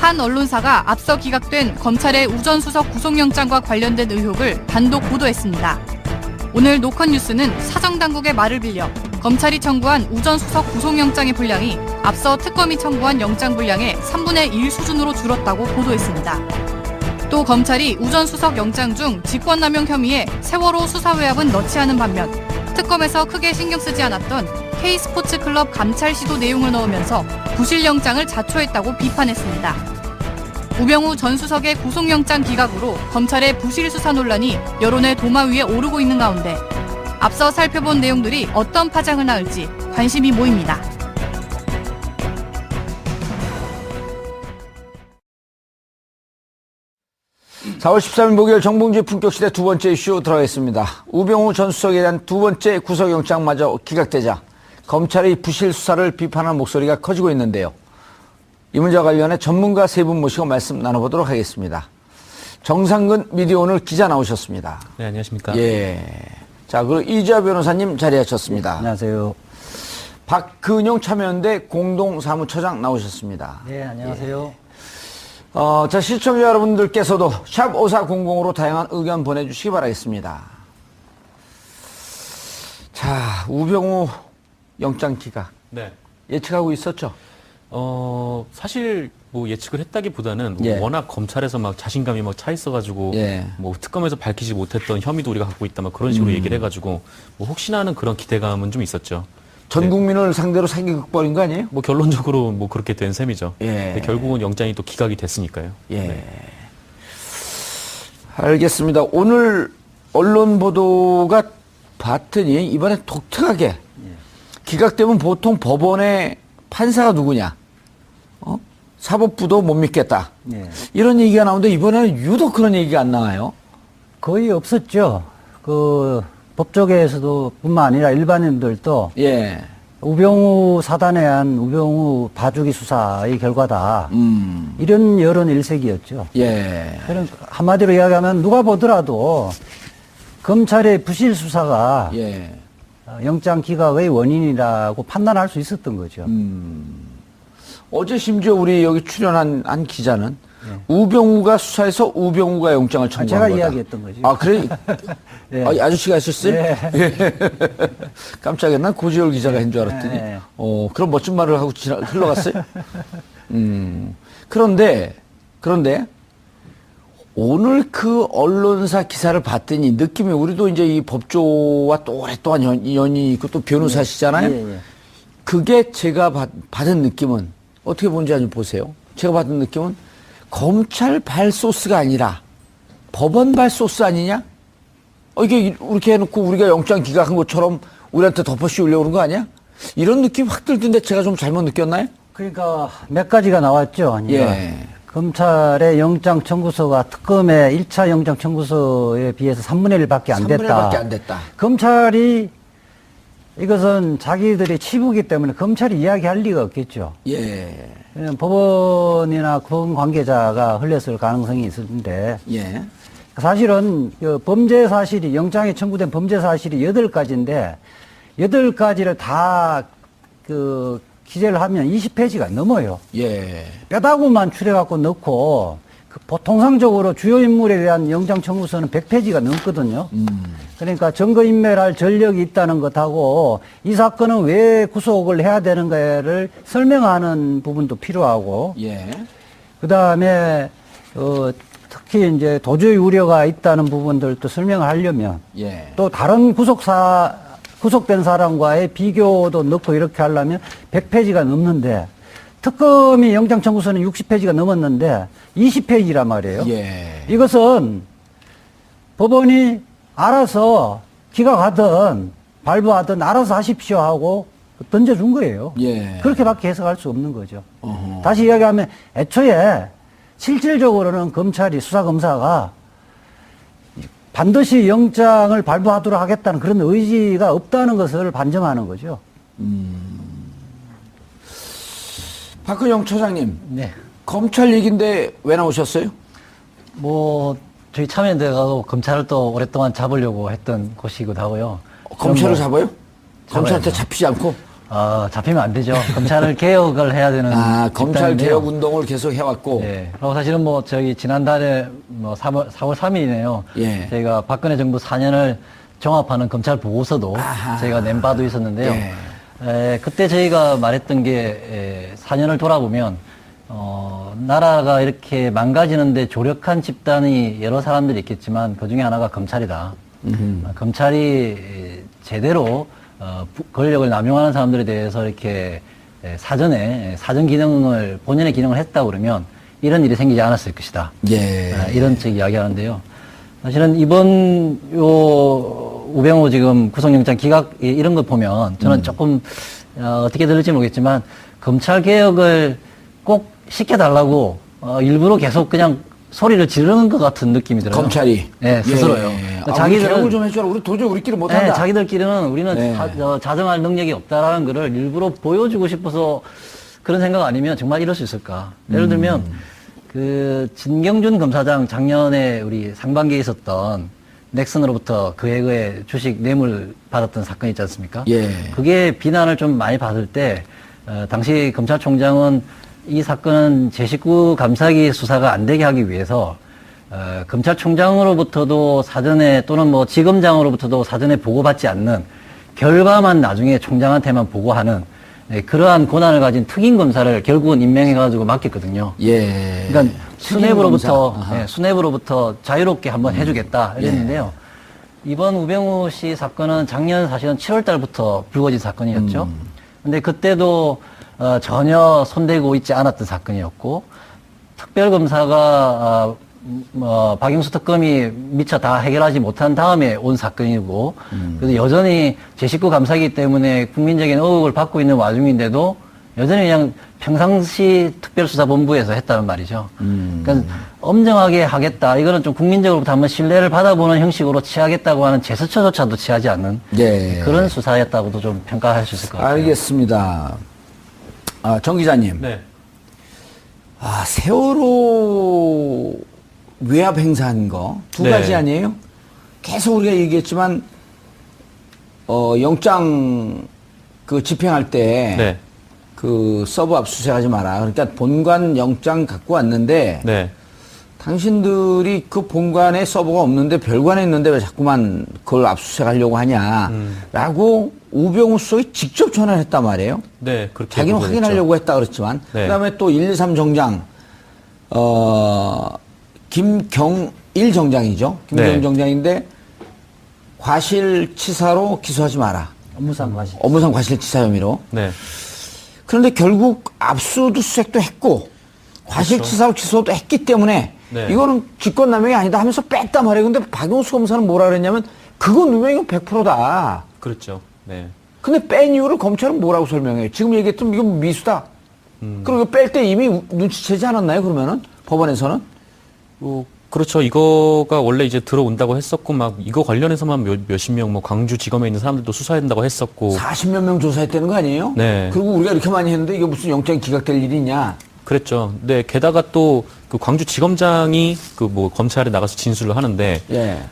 한 언론사가 앞서 기각된 검찰의 우전 수석 구속영장과 관련된 의혹을 단독 보도했습니다. 오늘 노컷뉴스는 사정당국의 말을 빌려 검찰이 청구한 우전 수석 구속영장의 분량이 앞서 특검이 청구한 영장 분량의 3분의 1 수준으로 줄었다고 보도했습니다. 또 검찰이 우전 수석 영장 중 직권남용 혐의에 세월호 수사외압은 넣지 않은 반면 특검에서 크게 신경 쓰지 않았던 K스포츠클럽 감찰 시도 내용을 넣으면서 부실 영장을 자초했다고 비판했습니다. 우병우 전 수석의 구속영장 기각으로 검찰의 부실 수사 논란이 여론의 도마 위에 오르고 있는 가운데 앞서 살펴본 내용들이 어떤 파장을 낳을지 관심이 모입니다. (4월 13일) 목요일 정봉주의 품격시대 두 번째 이슈 들어가겠습니다. 우병우 전 수석에 대한 두 번째 구속영장마저 기각되자 검찰의 부실 수사를 비판하는 목소리가 커지고 있는데요. 이 문제와 관련해 전문가 세 분 모시고 말씀 나눠보도록 하겠습니다. 정상근 미디어오늘 기자 나오셨습니다. 네, 안녕하십니까. 예. 자, 그리고 이주아 변호사님 자리하셨습니다. 네, 안녕하세요. 박근용 참여연대 공동사무처장 나오셨습니다. 네, 안녕하세요. 예. 자, 시청자 여러분들께서도 샵 5400으로 다양한 의견 보내주시기 바라겠습니다. 자, 우병우 영장 기각. 네. 예측하고 있었죠? 사실 뭐 예측을 했다기보다는 예. 워낙 검찰에서 막 자신감이 막 차 있어가지고 예. 뭐 특검에서 밝히지 못했던 혐의도 우리가 갖고 있다 막 그런 식으로 얘기를 해가지고 뭐 혹시나 하는 그런 기대감은 좀 있었죠. 전 국민을 상대로 사기 극벌인 거 아니에요? 뭐 결론적으로 뭐 그렇게 된 셈이죠. 예. 근데 결국은 영장이 또 기각이 됐으니까요. 예. 네. 알겠습니다. 오늘 언론 보도가 봤더니 이번에 독특하게 기각되면 보통 법원의 판사가 누구냐? 사법부도 못 믿겠다. 네. 이런 얘기가 나오는데 이번에는 유독 그런 얘기가 안 나와요. 거의 없었죠. 법조계에서도 뿐만 아니라 일반인들도 예. 우병우 사단에 의한 우병우 봐주기 수사의 결과다. 이런 여론 일색이었죠. 예. 그런 한마디로 이야기하면 누가 보더라도 검찰의 부실 수사가 예. 영장 기각의 원인이라고 판단할 수 있었던 거죠. 어제 심지어 우리 여기 출연한 한 기자는 우병우가 수사해서 우병우가 영장을 청구한 제가 거다. 이야기했던 거죠. 아, 그래? 네. 아저씨가 하셨어요? 네. 깜짝이야. 난 고지열 기자가 한 줄 알았더니. 네. 그런 멋진 말을 하고 흘러갔어요? 그런데, 오늘 그 언론사 기사를 봤더니 느낌이 우리도 이제 이 법조와 또 오랫동안 연이 있고 또 변호사시잖아요? 예. 그게 제가 받은 느낌은 어떻게 보는지 한번 보세요. 제가 받은 느낌은 검찰 발 소스가 아니라 법원 발 소스 아니냐? 이게 이렇게 해놓고 우리가 영장 기각한 것처럼 우리한테 덮어씌우려고 그런 거 아니야? 이런 느낌 확 들던데 제가 좀 잘못 느꼈나요? 그러니까 몇 가지가 나왔죠. 예. 검찰의 영장 청구서가 특검의 1차 영장 청구서에 비해서 3분의 1밖에 안 3분의 됐다. 1밖에 안 됐다. 검찰이 이것은 자기들의 치부기 때문에 검찰이 이야기할 리가 없겠죠. 예. 그냥 법원이나 법원 관계자가 흘렸을 가능성이 있는데 예. 사실은 그 범죄 사실이 영장에 청구된 범죄 사실이 8가지인데 8가지를 다 기재를 하면 20페이지가 넘어요. 예. 뼈다구만 추려갖고 넣고 통상적으로 주요 인물에 대한 영장 청구서는 100페이지가 넘거든요. 그러니까 증거인멸할 전력이 있다는 것하고 이 사건은 왜 구속을 해야 되는가를 설명하는 부분도 필요하고, 예. 그 다음에 특히 이제 도주의 우려가 있다는 부분들도 설명을 하려면 예. 또 다른 구속된 사람과의 비교도 넣고 이렇게 하려면 100페이지가 넘는데 특검이 영장 청구서는 60페이지가 넘었는데 20페이지란 말이에요. 예. 이것은 법원이 알아서 기각하든 발부하든 알아서 하십시오 하고 던져준 거예요. 예. 그렇게밖에 해석할 수 없는 거죠. 어허. 다시 이야기하면 애초에 실질적으로는 검찰이 수사검사가 반드시 영장을 발부하도록 하겠다는 그런 의지가 없다는 것을 반증하는 거죠. 박근영 처장님. 네. 검찰 얘기인데 왜 나오셨어요? 저희 참여연대가 검찰을 또 오랫동안 잡으려고 했던 곳이기도 하고요. 검찰을 잡아요? 검찰한테 잡아야죠. 잡히지 않고? 잡히면 안 되죠. 검찰을 개혁을 해야 되는 검찰 집단인데요. 개혁 운동을 계속 해왔고. 예. 그리고 사실은 뭐 저희 지난달에 4월 3일이네요. 예. 저희가 박근혜 정부 4년을 종합하는 검찰 보고서도 저희가 낸 바도 있었는데요. 그때 저희가 말했던 게 4년을 돌아보면 나라가 이렇게 망가지는데 조력한 집단이 여러 사람들이 있겠지만 그 중에 하나가 검찰이다. 검찰이 제대로 권력을 남용하는 사람들에 대해서 이렇게 사전 기능을 본연의 기능을 했다 그러면 이런 일이 생기지 않았을 것이다. 이런 책 이야기하는데요. 사실은 이번 우병우 지금 구속영장 기각 이런 거 보면 저는 조금 어떻게 들을지 모르겠지만 검찰 개혁을 꼭 시켜달라고 일부러 계속 그냥 소리를 지르는 것 같은 느낌이 들어요. 검찰이. 네, 스스로요. 자기들은 개혁을 좀 해줘라. 우리 도저히 우리끼리 못한다. 네, 자기들끼리는 우리는 자정할 능력이 없다라는 거를 일부러 보여주고 싶어서 그런 생각 아니면 정말 이럴 수 있을까? 예를 들면 그 진경준 검사장 작년에 우리 상반기에 있었던 넥슨으로부터 그에 주식 뇌물 받았던 사건 있지 않습니까? 그게 비난을 좀 많이 받을 때 당시 검찰총장은 이 사건은 제 식구 감사기 수사가 안 되게 하기 위해서 검찰총장으로부터도 사전에 또는 뭐 지검장으로부터도 사전에 보고받지 않는 결과만 나중에 총장한테만 보고하는 그러한 권한을 가진 특임 검사를 결국은 임명해가지고 맡겼거든요. 그러니까 수뇌부로부터 자유롭게 한번 해주겠다 이랬는데요. 이번 우병우 씨 사건은 작년 사실은 7월 달부터 불거진 사건이었죠. 근데 그때도 전혀 손대고 있지 않았던 사건이었고 특별검사가 박영수 특검이 미처 다 해결하지 못한 다음에 온 사건이고 그래서 여전히 제 식구 감사기 때문에 국민적인 의혹을 받고 있는 와중인데도 여전히 그냥 평상시 특별수사본부에서 했다는 말이죠. 그러니까 엄정하게 하겠다. 이거는 좀 국민적으로부터 한번 신뢰를 받아보는 형식으로 취하겠다고 하는 제스처조차도 취하지 않는 그런 수사였다고도 좀 평가할 수 있을 것 같아요. 알겠습니다. 정 기자님. 네. 세월호 외압 행사한 거 두 가지 아니에요? 계속 우리가 얘기했지만 영장 그 집행할 때 그 서버 압수수색하지 마라. 그러니까 본관 영장 갖고 왔는데 당신들이 그 본관에 서버가 없는데 별관에 있는데 왜 자꾸만 그걸 압수수색하려고 하냐라고 우병우 수석이 직접 전화를 했단 말이에요. 그렇게 자기는 확인하려고 했다 그랬지만 그다음에 또 113 정장 김경일 정장이죠. 김경일 정장인데 과실치사로 기소하지 마라. 업무상 과실치사 혐의로. 그런데 결국 압수수색도 했고 과실치사로 기소도 했기 때문에 이거는 직권남용이 아니다 하면서 뺐단 말이에요. 근데 박용수 검사는 뭐라 그랬냐면 그건 누명이면 100%다. 그렇죠. 근데 뺀 이유를 검찰은 뭐라고 설명해요? 지금 얘기했던 이건 미수다. 그리고 뺄 때 이미 눈치채지 않았나요? 그러면은 법원에서는? 그렇죠. 이거가 원래 이제 들어온다고 했었고 막 이거 관련해서만 몇십 명 뭐 광주지검에 있는 사람들도 수사한다고 했었고 40몇 명 조사했다는 거 아니에요? 그리고 우리가 이렇게 많이 했는데 이게 무슨 영장이 기각될 일이 있냐? 그랬죠. 게다가 또 그 광주지검장이 그 뭐 검찰에 나가서 진술을 하는데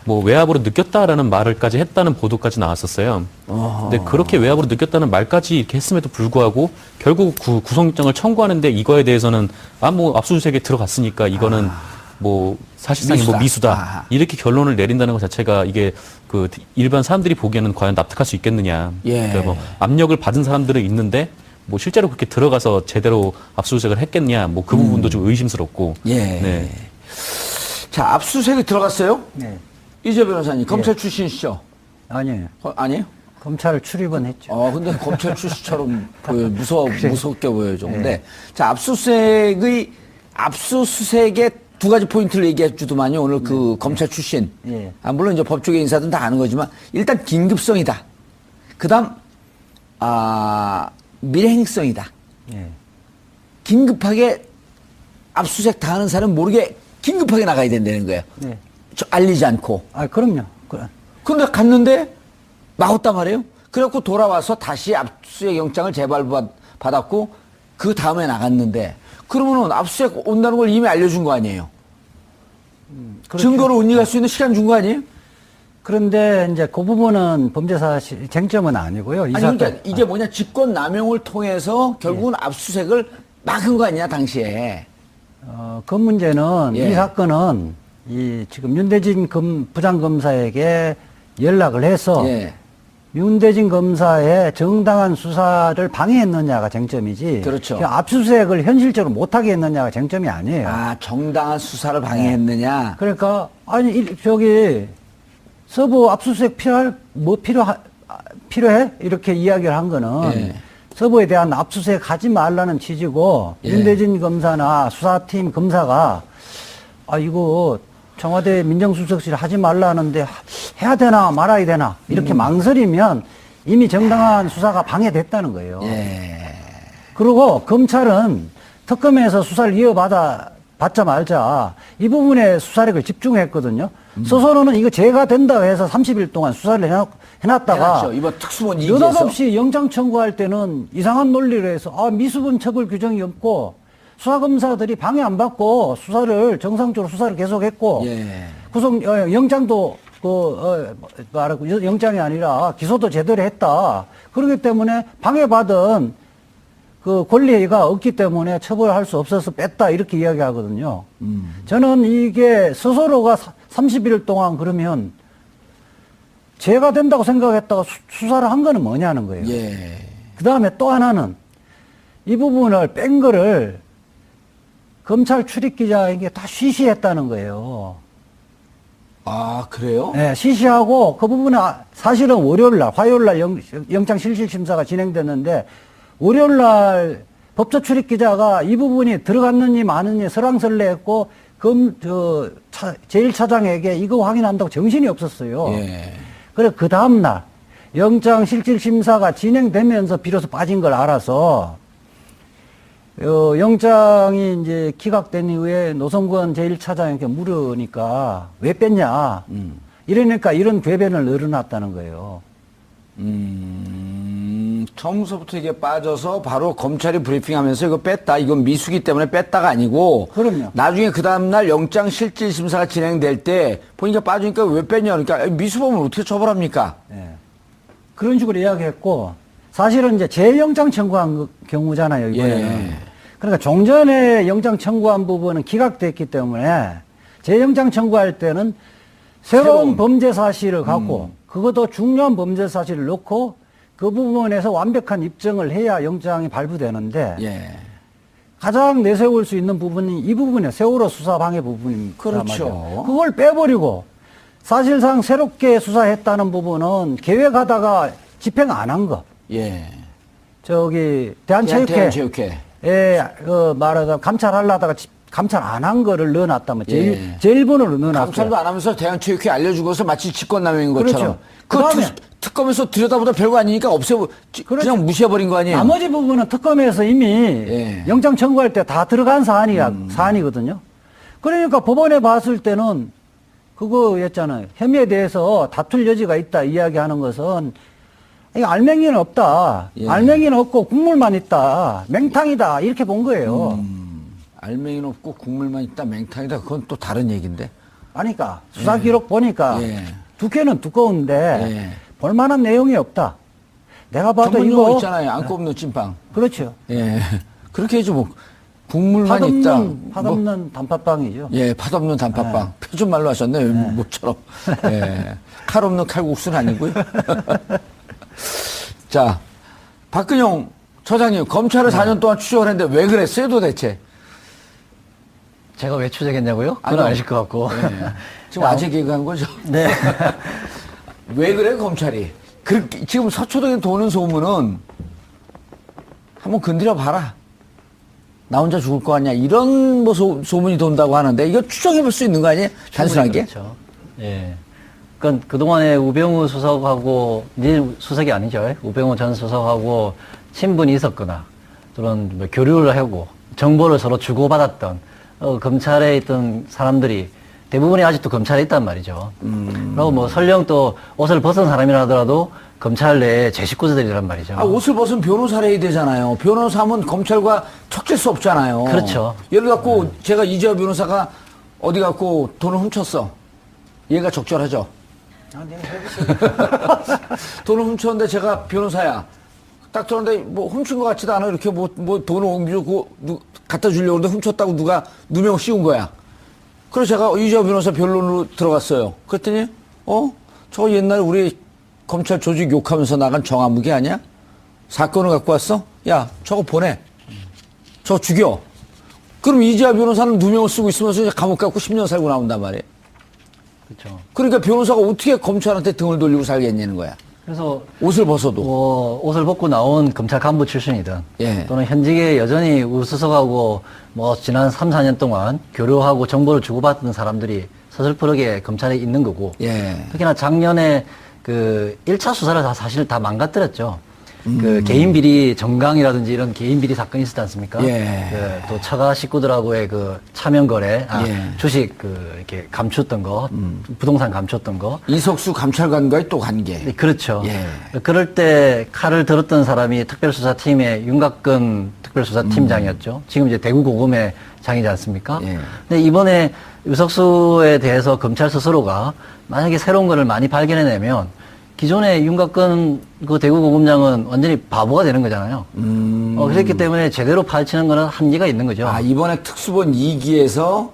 뭐 외압으로 느꼈다라는 말을까지 했다는 보도까지 나왔었어요. 근데 그렇게 외압으로 느꼈다는 말까지 이렇게 했음에도 불구하고 결국 구속영장을 청구하는데 이거에 대해서는 뭐 압수수색에 들어갔으니까 이거는 뭐 사실상 미수다 이렇게 결론을 내린다는 것 자체가 이게 그 일반 사람들이 보기에는 과연 납득할 수 있겠느냐. 그러니까 뭐 압력을 받은 사람들은 있는데 뭐 실제로 그렇게 들어가서 제대로 압수수색을 했겠냐, 뭐 그 부분도 좀 의심스럽고. 자, 압수수색이 들어갔어요? 이재 변호사님, 검찰 출신이시죠? 아니에요. 아니에요? 검찰을 출입은 했죠. 근데 검찰 출신처럼 무섭게 보여요. 근데 자, 압수수색의 두 가지 포인트를 얘기해 주더만요. 오늘 그 검찰 출신. 물론 이제 법조계 인사들은 다 아는 거지만 일단 긴급성이다. 그다음 밀행성이다. 긴급하게 압수수색 당하는 사람은 모르게 긴급하게 나가야 된다는 거예요. 알리지 않고. 그럼요. 그런데 갔는데 막았단 말이에요. 그래갖고 돌아와서 다시 압수수색 영장을 재발받았고 그 다음에 나갔는데 그러면은 압수수색 온다는 걸 이미 알려준 거 아니에요. 그렇죠. 증거를 은닉할 수 있는 시간 준 거 아니에요? 그런데 이제 그 부분은 범죄 사실 쟁점은 아니고요. 이 아니, 사건 그러니까 이게 뭐냐, 직권 남용을 통해서 결국은 압수수색을 막은 거 아니냐, 당시에. 그 문제는 예. 이 사건은 이 지금 윤대진 부장검사에게 연락을 해서 예. 윤대진 검사의 정당한 수사를 방해했느냐가 쟁점이지. 그렇죠. 그냥 압수수색을 현실적으로 못하게 했느냐가 쟁점이 아니에요. 아, 정당한 수사를 방해했느냐. 그러니까 아니 저기 서부 압수수색 필요해? 이렇게 이야기를 한 거는 예. 서부에 대한 압수수색 하지 말라는 취지고 예. 윤대진 검사나 수사팀 검사가 이거 청와대 민정수석실 하지 말라는데 해야 되나 말아야 되나 이렇게 망설이면 이미 정당한 수사가 방해됐다는 거예요. 예. 그리고 검찰은 특검에서 수사를 받자 말자 이 부분에 수사력을 집중했거든요. 스스로는 이거 죄가 된다고 해서 30일 동안 수사를 해놨다가 해놨죠. 이번 특수본 이기에서. 느닷없이 영장 청구할 때는 이상한 논리로 해서 미수분 처벌 규정이 없고 수사검사들이 방해 안 받고 수사를 정상적으로 수사를 계속했고 예. 영장도 말하고 영장이 아니라 기소도 제대로 했다. 그렇기 때문에 방해받은 그 권리가 없기 때문에 처벌할 수 없어서 뺐다 이렇게 이야기하거든요. 저는 이게 스스로가 30일 동안 그러면 죄가 된다고 생각했다가 수사를 한 거는 뭐냐는 거예요. 예. 그 다음에 또 하나는 이 부분을 뺀 거를 검찰 출입기자에게 다 쉬쉬했다는 거예요. 아, 그래요? 네, 쉬쉬하고 그 부분은 사실은 화요일날 영장 실질심사가 진행됐는데 월요일날 법조 출입기자가 이 부분이 들어갔느니 마느니 설왕설래했고 제1차장에게 이거 확인한다고 정신이 없었어요. 예. 그래 그 다음날 영장 실질심사가 진행되면서 비로소 빠진 걸 알아서 영장이 이제 기각된 이후에 노성권 제1차장에게 물으니까 왜 뺐냐. 이러니까 이런 궤변을 늘어놨다는 거예요. 처음서부터 이게 빠져서 바로 검찰이 브리핑하면서 이거 뺐다. 이건 미수기 때문에 뺐다가 아니고. 그럼요. 나중에 그 다음날 영장 실질심사가 진행될 때 보니까 빠지니까 왜 뺐냐. 그러니까 미수범을 어떻게 처벌합니까? 네. 그런 식으로 이야기했고 사실은 이제 재영장 청구한 경우잖아요, 이번에는. 예. 그러니까 종전에 영장 청구한 부분은 기각됐기 때문에 재영장 청구할 때는 새로운 범죄 사실을 갖고 그것도 중요한 범죄 사실을 넣고 그 부분에서 완벽한 입증을 해야 영장이 발부되는데 예. 가장 내세울 수 있는 부분이 이 부분이에요. 세월호 수사 방해 부분입니다. 그렇죠. 그걸 빼버리고 사실상 새롭게 수사했다는 부분은 계획하다가 집행 안 한 거. 예. 대한체육회. 말하자면 감찰하려다가 감찰 안 한 거를 넣어놨다면 예. 제1번으로 넣어놨어요. 감찰도 안 하면서 대한체육회 알려주고서 마치 직권남용인 것처럼. 그렇죠. 그 특검에서 들여다보다 별거 아니니까 그냥 무시해버린 거 아니에요? 나머지 부분은 특검에서 이미 예. 영장 청구할 때 다 들어간 사안이거든요. 그러니까 법원에 봤을 때는 그거였잖아요. 혐의에 대해서 다툴 여지가 있다 이야기하는 것은 이거 알맹이는 없다. 예. 알맹이는 없고 국물만 있다. 맹탕이다. 이렇게 본 거예요. 알맹이는 없고 국물만 있다 맹탕이다. 그건 또 다른 얘기인데. 그러니까 수사 기록 보니까 예. 두께는 두꺼운데 예. 볼만한 내용이 없다. 내가 봐도 전문 이거 용어 있잖아요. 안고 없는 찐빵. 그렇죠. 예. 그렇게 해줘 뭐 국물만 있다. 팥없는 단팥빵이죠. 예, 팥없는 단팥빵. 표준 말로 하셨네, 모처럼. 예. 칼 없는 칼국수는 아니고요. 자, 박근영 처장님, 검찰을 4년 동안 추적을 했는데 왜 그랬어요, 도대체? 제가 왜 추적했냐고요? 그건 아니요. 아실 것 같고. 예. 지금 아재 개그한 거죠? 네. 왜 그래, 검찰이? 지금 서초동에 도는 소문은 한번 건드려 봐라. 나 혼자 죽을 거 아니야. 이런 뭐 소문이 돈다고 하는데 이거 추정해 볼 수 있는 거 아니에요? 단순하게? 그렇죠. 예. 그러니까 그동안에 우병우 수석하고, 이제 수석이 아니죠. 우병우 전 수석하고 친분이 있었거나, 또는 뭐 교류를 하고, 정보를 서로 주고받았던, 검찰에 있던 사람들이 대부분이 아직도 검찰에 있단 말이죠. 그리고 뭐 설령 또 옷을 벗은 사람이라 하더라도 검찰 내에 제 식구들이란 말이죠. 옷을 벗은 변호사를 해야 되잖아요. 변호사면 검찰과 척질 수 없잖아요. 그렇죠. 예를 갖고 제가 이재호 변호사가 어디 갖고 돈을 훔쳤어. 얘가 적절하죠. 돈을 훔쳤는데 제가 변호사야. 딱 들었는데 뭐 훔친 것 같지도 않아. 이렇게 뭐 돈을 옮기고 갖다 주려고 하는데 훔쳤다고 누가 누명 씌운 거야. 그래서 제가 이재호 변호사 변론으로 들어갔어요. 그랬더니 저거 옛날에 우리 검찰 조직 욕하면서 나간 정화무기 아니야? 사건을 갖고 왔어? 야, 저거 보내. 저거 죽여. 그럼 이재호 변호사는 누명을 쓰고 있으면서 이제 감옥 가고 10년 살고 나온단 말이에요. 그렇죠. 그러니까 변호사가 어떻게 검찰한테 등을 돌리고 살겠냐는 거야. 그래서 옷을 벗어도. 옷을 벗고 나온 검찰 간부 출신이든 예. 또는 현직에 여전히 우수석하고 뭐 지난 3, 4년 동안 교류하고 정보를 주고받던 사람들이 서슬프르게 검찰에 있는 거고. 예. 특히나 작년에 그 1차 수사를 사실 다 망가뜨렸죠. 그 개인 비리 정강이라든지 이런 개인 비리 사건이 있었지 않습니까? 예. 또 처가 식구들하고의 그 차명 거래, 예. 주식 이렇게 감췄던 거, 부동산 감췄던 거. 이석수 감찰관과의 또 관계. 네, 그렇죠. 예. 그럴 때 칼을 들었던 사람이 특별수사팀의 윤곽근 특별수사팀장이었죠. 지금 이제 대구고검의 장이지 않습니까? 예. 근데 이번에 유석수에 대해서 검찰 스스로가 만약에 새로운 거를 많이 발견해내면 기존의 윤곽근 그 대구고검장은 완전히 바보가 되는 거잖아요. 그렇기 때문에 제대로 파헤치는 거는 한계가 있는 거죠. 아, 이번에 특수본 2기에서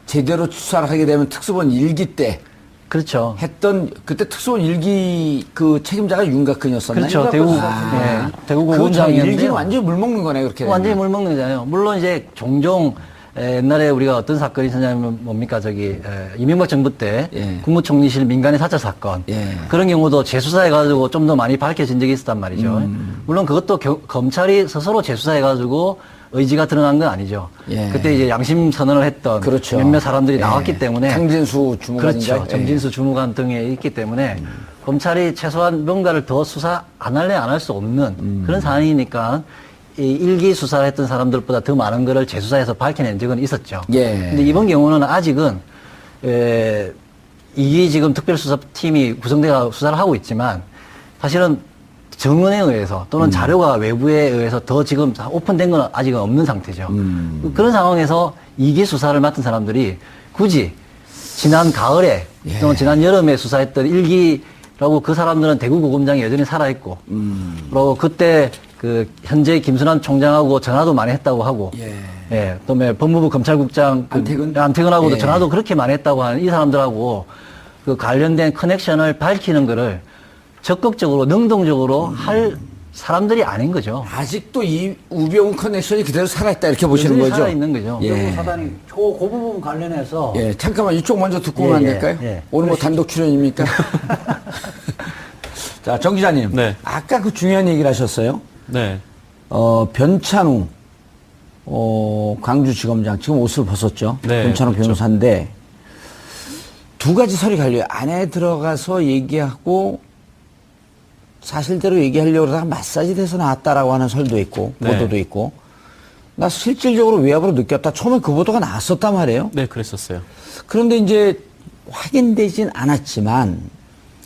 제대로 수사를 하게 되면 특수본 1기 때 그렇죠. 했던 그때 특수본 1기 그 책임자가 윤곽근이었었나요? 그렇죠. 대구고검장이었는데 1기는 완전히 물먹는 거네, 그렇게. 완전히 물먹는 거잖아요. 물론 이제 종종 옛날에 우리가 어떤 사건이 있었냐면 뭡니까 이명박 정부 때 예. 국무총리실 민간인 사찰 사건 예. 그런 경우도 재수사해가지고 좀 더 많이 밝혀진 적이 있었단 말이죠. 물론 그것도 검찰이 스스로 재수사해가지고 의지가 드러난 건 아니죠. 예. 그때 이제 양심 선언을 했던 그렇죠. 몇몇 사람들이 예. 나왔기 때문에 정진수 주무관인가요? 그렇죠. 정진수 주무관 등에 있기 때문에 검찰이 최소한 뭔가를 더 수사 안 할래 안 할 수 없는 그런 상황이니까 이 일기 수사를 했던 사람들보다 더 많은 거를 재수사해서 밝혀낸 적은 있었죠. 예. 근데 이번 경우는 아직은 이 지금 특별수사팀이 구성돼서 수사를 하고 있지만 사실은 정언에 의해서 또는 자료가 외부에 의해서 더 지금 오픈된 건 아직은 없는 상태죠. 그런 상황에서 이기 수사를 맡은 사람들이 굳이 지난 가을에 또는 지난 여름에 수사했던 일기라고 그 사람들은 대구고검장이 여전히 살아있고 그리고 그때 그 현재 김순환 총장하고 전화도 많이 했다고 하고 또 법무부 검찰국장 안태근하고도 전화도 그렇게 많이 했다고 하는 이 사람들하고 그 관련된 커넥션을 밝히는 거를 적극적으로 능동적으로 할 사람들이 아닌 거죠. 아직도 이 우병우 커넥션이 그대로 살아있다 이렇게 보시는 거죠? 살아있는 거죠. 예. 사단이 그 부분 관련해서 예, 잠깐만 이쪽 먼저 듣고 오면 안 될까요? 오늘 뭐 단독 출연입니까? 자, 정 기자님. 네. 아까 그 중요한 얘기를 하셨어요. 네. 변찬우, 광주지검장, 지금 옷을 벗었죠. 네, 변찬우 그렇죠. 변호사인데, 두 가지 설이 갈려요. 안에 들어가서 얘기하고, 사실대로 얘기하려고 그러다가 마사지 돼서 나왔다라고 하는 설도 있고, 네. 보도도 있고. 나 실질적으로 외압으로 느꼈다. 처음에 그 보도가 나왔었단 말이에요. 네, 그랬었어요. 그런데 이제 확인되진 않았지만,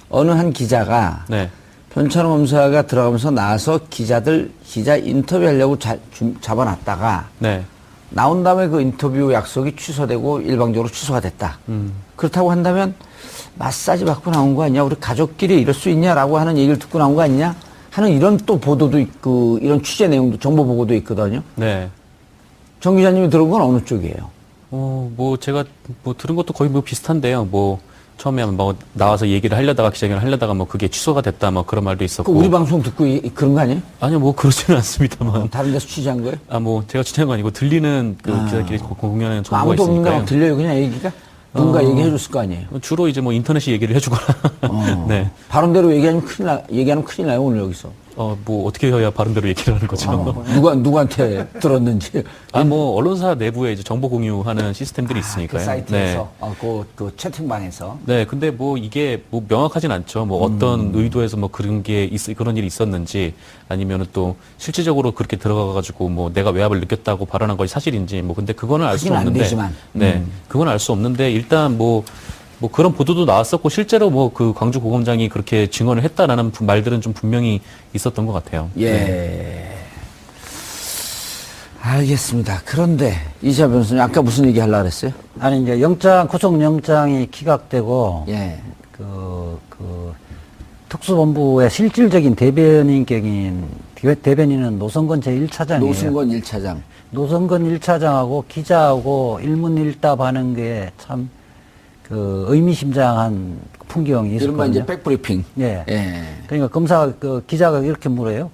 어느 한 기자가, 네. 변찬호 검사가 들어가면서 나와서 기자 인터뷰하려고 잡아놨다가 네. 나온 다음에 그 인터뷰 약속이 취소되고 일방적으로 취소가 됐다. 그렇다고 한다면 마사지 받고 나온 거 아니냐? 우리 가족끼리 이럴 수 있냐라고 하는 얘기를 듣고 나온 거 아니냐? 하는 이런 또 보도도 있고 이런 취재 내용도 정보 보고도 있거든요. 네. 정 기자님이 들은 건 어느 쪽이에요? 뭐 제가 뭐 들은 것도 거의 뭐 비슷한데요. 뭐 처음에 뭐 나와서 얘기를 하려다가 기자회견을 하려다가 뭐 그게 취소가 됐다 뭐 그런 말도 있었고. 그 우리 방송 듣고 그런 거 아니에요? 아니요, 뭐 그렇지는 않습니다만. 다른 데서 취재한 거예요? 뭐 제가 취재한 건 아니고 들리는 그 기자들끼리 공유하는 정보가 아무도 없는데 있으니까요. 막 들려요 그냥 얘기가? 누군가 얘기해 줬을 거 아니에요? 주로 이제 뭐 인터넷이 얘기를 해주거나. 네. 발언대로 얘기하면 큰일 나요, 오늘 여기서. 뭐 어떻게 해야 바른대로 얘기를 하는 거죠. 누구한테 들었는지. 뭐 언론사 내부에 이제 정보 공유하는 시스템들이 있으니까요. 그 사이트에서, 그 채팅방에서. 네, 근데 뭐 이게 뭐 명확하진 않죠. 뭐 어떤 의도에서 뭐 그런 일이 있었는지 아니면은 또 실질적으로 그렇게 들어가가지고 뭐 내가 외압을 느꼈다고 발언한 것이 사실인지 뭐 근데 그거는 알 수 확인은 안 없는데. 되지만. 네, 그건 알 수 없는데 일단 뭐 그런 보도도 나왔었고 실제로 뭐 그 광주고검장이 그렇게 증언을 했다라는 말들은 좀 분명히 있었던 것 같아요. 예. 네. 알겠습니다. 그런데 이자 변호사님 아까 무슨 얘기 하려고 그랬어요? 아니 이제 구속영장이 기각되고 예. 그 특수본부의 실질적인 대변인은 노성건 제1차장이에요. 노승건 1차장. 노성건 1차장하고 기자하고 일문일답하는 게 참 의미심장한 풍경이 있었거든요. 이른바 이제 백브리핑. 예. 그러니까 기자가 이렇게 물어요.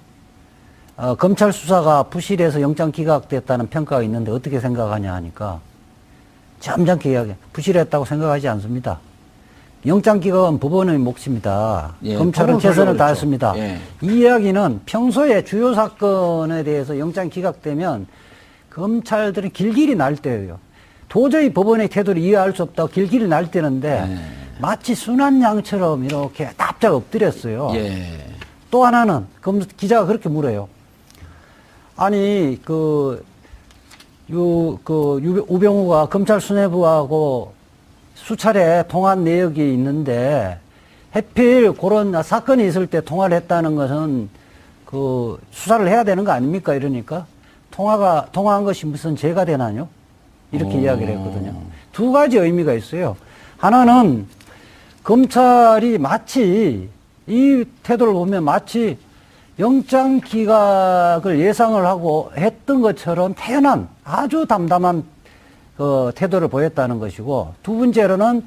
검찰 수사가 부실해서 영장 기각됐다는 평가가 있는데 어떻게 생각하냐 하니까 점잖게 이야기해. 부실했다고 생각하지 않습니다. 영장 기각은 법원의 몫입니다. 예, 검찰은 최선을 그렇죠. 다했습니다. 예. 이 이야기는 평소에 주요 사건에 대해서 영장 기각되면 검찰들은 길길이 날때예요. 도저히 법원의 태도를 이해할 수 없다고 길길이 날때는데 마치 순한 양처럼 이렇게 납작 엎드렸어요. 예. 또 하나는 기자가 그렇게 물어요. 아니 우병우가 검찰 수뇌부하고 수차례 통화한 내역이 있는데 하필 그런 사건이 있을 때 통화를 했다는 것은 수사를 해야 되는 거 아닙니까? 이러니까 통화한 것이 무슨 죄가 되나요? 이렇게 이야기를 했거든요. 두 가지 의미가 있어요. 하나는 검찰이 마치 이 태도를 보면 마치 영장 기각을 예상을 하고 했던 것처럼 태연한 아주 담담한 태도를 보였다는 것이고, 두 번째로는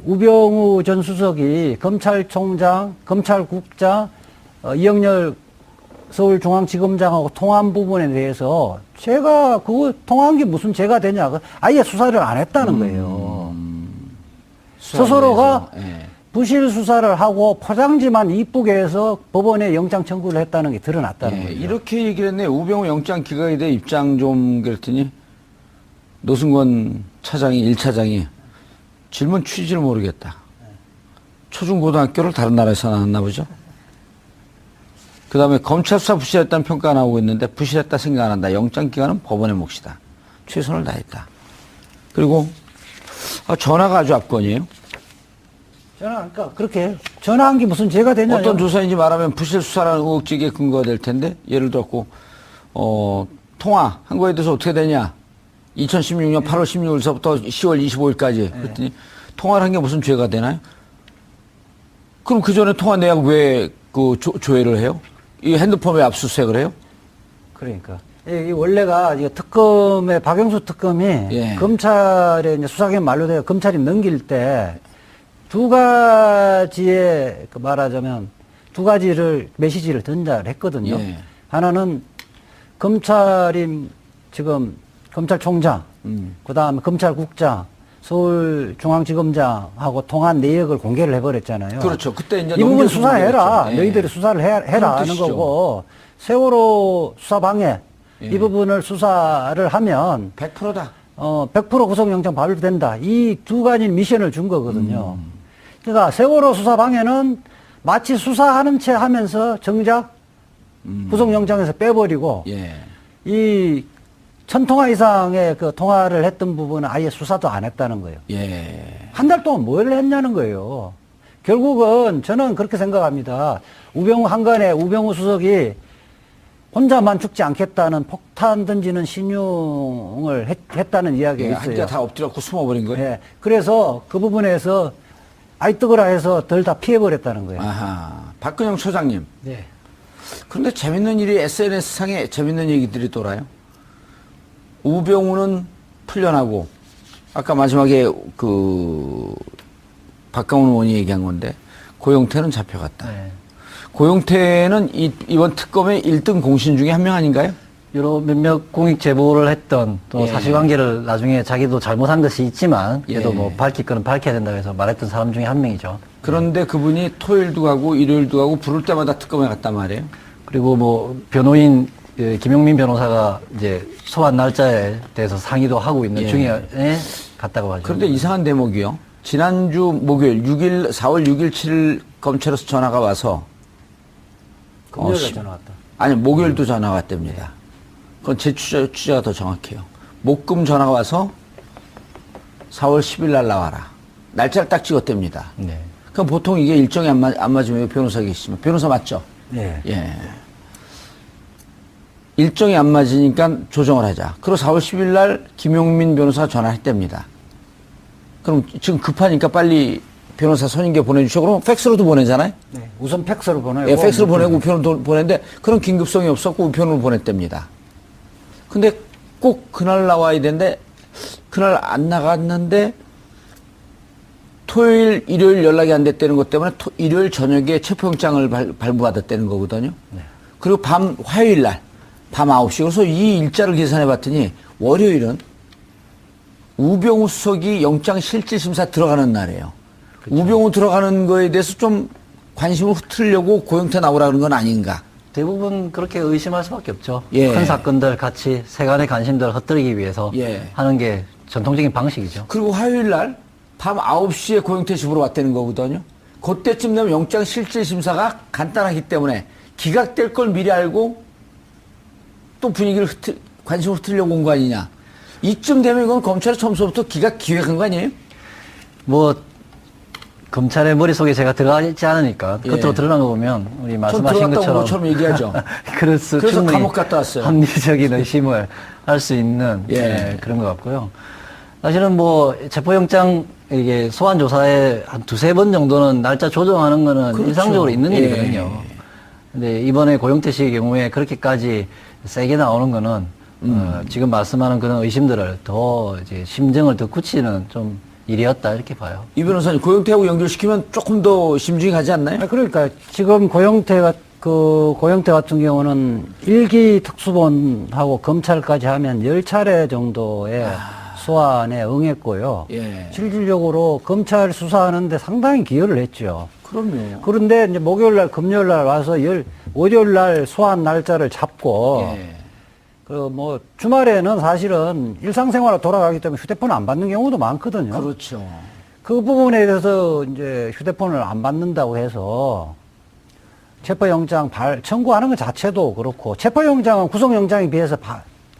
우병우 전 수석이 검찰총장, 검찰국장, 이영렬 서울중앙지검장하고 통화한 부분에 대해서 제가 그거 통화한 게 무슨 죄가 되냐, 아예 수사를 안 했다는 거예요. 스스로가 부실 수사를 하고 포장지만 이쁘게 해서 법원에 영장 청구를 했다는 게 드러났다는 거예요. 이렇게 얘기를 했네. 우병우 영장 기각에 대해 입장 좀 그랬더니 노승건 차장이 1차장이 질문 취지를 모르겠다. 초중고등학교를 다른 나라에서 나왔나 보죠. 그 다음에 검찰 수사 부실했다는 평가가 나오고 있는데 부실했다 생각 안 한다. 영장 기각은 법원의 몫이다. 최선을 다했다. 그리고 전화가 아주 압권이에요. 그러니까 그렇게 전화한 게 무슨 죄가 되냐. 어떤 조사인지 말하면 부실 수사라는 의혹직에 근거가 될 텐데, 예를 들었고 통화한 거에 대해서 어떻게 되냐. 2016년 8월 16일서부터 10월 25일까지 그랬더니 통화를 한 게 무슨 죄가 되나요? 그럼 그 전에 통화 내역 왜 조회를 해요? 이 핸드폰에 압수수색을 해요? 그러니까 이 원래가 특검의 박영수 특검이 검찰의 이제 수사기간 만료되어 검찰이 넘길 때 두 가지의 말하자면 두 가지를 메시지를 전달을 했거든요. 하나는 검찰이 지금 검찰총장, 그다음에 검찰국장, 서울중앙지검장하고 통한 내역을 공개를 해버렸잖아요. 그렇죠. 그때 이제 이 부분 수사해라. 그랬죠. 너희들이 수사를 해라 하는 거고, 세월호 수사방해 이 부분을 수사를 하면 100%다. 100% 구속영장 발부된다. 이 두 가지 미션을 준 거거든요. 그러니까 세월호 수사방해는 마치 수사하는 채 하면서 정작 구속영장에서 빼버리고 이 1000통화 이상의 통화를 했던 부분은 아예 수사도 안 했다는 거예요. 한 달 동안 뭘 했냐는 거예요. 결국은 저는 그렇게 생각합니다. 우병우 한간에 우병우 수석이 혼자만 죽지 않겠다는 폭탄 던지는 신용을 했다는 이야기가 있어요. 한자 다 엎드렸고 숨어버린 거예요? 그래서 그 부분에서 아이 뜨거라 해서 덜 다 피해버렸다는 거예요. 아하. 박근영 처장님. 네. 그런데 재밌는 일이 SNS상에 재밌는 얘기들이 돌아요. 우병우는 풀려나고, 아까 마지막에 박강원 의원이 얘기한 건데, 고영태는 잡혀갔다. 고영태는 이번 특검의 1등 공신 중에 한 명 아닌가요? 여러 몇몇 공익 제보를 했던 또 사실관계를 나중에 자기도 잘못한 것이 있지만 그래도 뭐 밝힐 거는 밝혀야 된다고 해서 말했던 사람 중에 한 명이죠. 그런데 그분이 토요일도 가고 일요일도 가고 부를 때마다 특검에 갔단 말이에요. 그리고 뭐 변호인 김용민 변호사가 이제 소환 날짜에 대해서 상의도 하고 있는 중에 갔다고 하죠. 그런데 이상한 대목이요. 지난주 목요일 4월 6일 7일 검찰에서 전화가 와서 금요일에 전화 왔다. 아니 목요일도 전화가 왔답니다. 그건 제 취재가 더 정확해요. 목금 전화가 와서 4월 10일 날 나와라. 날짜를 딱 찍었답니다. 그럼 보통 이게 일정이 안 맞으면 변호사 계시면 변호사 맞죠? 일정이 안 맞으니까 조정을 하자. 그리고 4월 10일 날 김용민 변호사 전화했답니다. 그럼 지금 급하니까 빨리 변호사 선임계 보내주시고 그러면 팩스로도 보내잖아요. 네. 우선 팩스로 보내고. 예, 팩스로 보내고 우편으로 보냈는데 그런 긴급성이 없었고 우편으로 보냈답니다. 근데 꼭 그날 나와야 되는데 그날 안 나갔는데 토요일, 일요일 연락이 안 됐다는 것 때문에 일요일 저녁에 체포영장을 발부받았다는 거거든요. 네. 그리고 화요일 날 밤 9시. 그래서 이 일자를 계산해 봤더니 월요일은 우병우 수석이 영장 실질심사 들어가는 날이에요. 그렇죠. 우병우 들어가는 거에 대해서 좀 관심을 흐트려고 고영태 나오라는 건 아닌가? 대부분 그렇게 의심할 수밖에 없죠. 예. 큰 사건들 같이 세간의 관심들을 흩뜨리기 위해서 예. 하는 게 전통적인 방식이죠. 그리고 화요일 날 밤 9시에 고영태 집으로 왔다는 거거든요. 그때쯤 되면 영장 실질심사가 간단하기 때문에 기각될 걸 미리 알고 또 분위기를 관심을 흐트리려고 온 거 아니냐. 이쯤 되면 이건 검찰이 처음부터 기각 기획한 거 아니에요? 뭐 검찰의 머릿속에 제가 들어가지 않으니까 예. 겉으로 드러난 거 보면 우리 말씀하신 것처럼 얘기하죠. 그래서 충분히 감옥 갔다 왔어요. 합리적인 의심을 할 수 있는 예. 그런 것 같고요. 사실은 뭐 체포영장 이게 소환 조사에 한 두세 번 정도는 날짜 조정하는 거는 그렇죠. 일상적으로 있는 예. 일이거든요. 근데 이번에 고영태 씨의 경우에 그렇게까지 세게 나오는 거는 지금 말씀하는 그런 의심들을 더 이제 심정을 더 굳히는 좀 일이었다 이렇게 봐요. 이 변호사님 고영태하고 연결시키면 조금 더 심증이 가지 않나요? 그러니까 지금 고영태 같은 경우는 일기 특수본하고 검찰까지 하면 10차례 정도의 소환에 응했고요. 예. 실질적으로 검찰 수사하는데 상당히 기여를 했죠. 그럼요. 그런데 이제 목요일 날, 금요일 날 와서 월요일 날 소환 날짜를 잡고 예. 뭐 주말에는 사실은 일상생활로 돌아가기 때문에 휴대폰을 안 받는 경우도 많거든요. 그렇죠. 그 부분에 대해서 이제 휴대폰을 안 받는다고 해서 체포영장 청구하는 것 자체도 그렇고, 체포영장은 구속영장에 비해서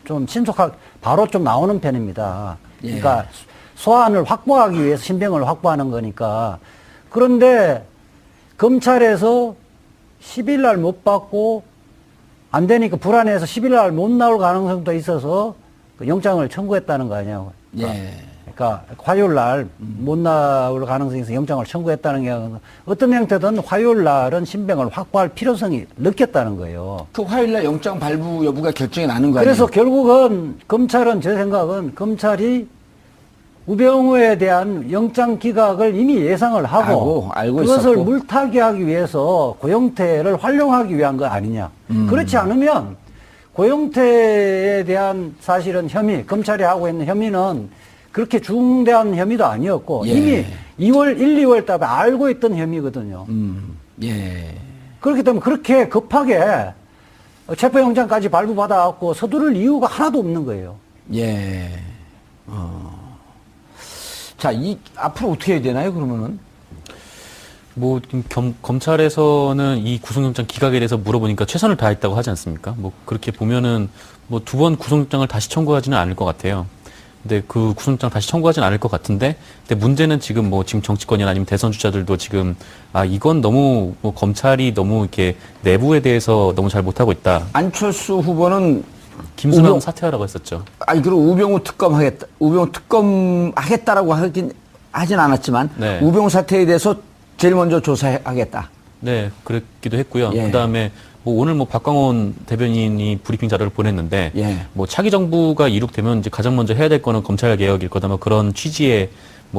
좀 신속하게 바로 좀 나오는 편입니다. 예. 그러니까 소환을 확보하기 위해서 신병을 확보하는 거니까. 그런데 검찰에서 10일 날 못 받고 안 되니까 불안해서 10일 날 못 나올 가능성도 있어서 그 영장을 청구했다는 거 아니에요. 그러니까 화요일 날 못 나올 가능성이 있어서 영장을 청구했다는 게 어떤 형태든 화요일 날은 신병을 확보할 필요성이 느꼈다는 거예요. 그 화요일 날 영장 발부 여부가 결정이 나는 거 아니에요? 그래서 결국은 검찰은, 제 생각은 검찰이 우병우에 대한 영장 기각을 이미 예상을 하고 알고 그것을 있었고. 물타기하기 위해서 고영태를 활용하기 위한 거 아니냐. 그렇지 않으면 고영태에 대한 사실은 혐의, 검찰이 하고 있는 혐의는 그렇게 중대한 혐의도 아니었고 예. 이미 1, 2월 달에 알고 있던 혐의거든요. 예. 그렇기 때문에 그렇게 급하게 체포영장까지 발부받아갖고 서두를 이유가 하나도 없는 거예요. 예. 자, 앞으로 어떻게 해야 되나요, 그러면은? 뭐 검찰에서는 이 구속영장 기각에 대해서 물어보니까 최선을 다했다고 하지 않습니까? 뭐 그렇게 보면은 뭐 2번 구속영장을 다시 청구하지는 않을 것 같아요. 근데 그 구속영장 다시 청구하지는 않을 것 같은데, 근데 문제는 지금 정치권이나 아니면 대선 주자들도 지금 이건 너무 검찰이 너무 이렇게 내부에 대해서 너무 잘 못하고 있다. 안철수 후보는 김수남 사퇴하라고 했었죠. 그리고 우병우 특검 하겠다라고 하진 않았지만 네. 우병우 사태에 대해서 제일 먼저 조사하겠다. 네, 그랬기도 했고요. 예. 그다음에 오늘 박광원 대변인이 브리핑 자료를 보냈는데, 예. 차기 정부가 이룩되면 이제 가장 먼저 해야 될 거는 검찰 개혁일 거다. 그런 취지의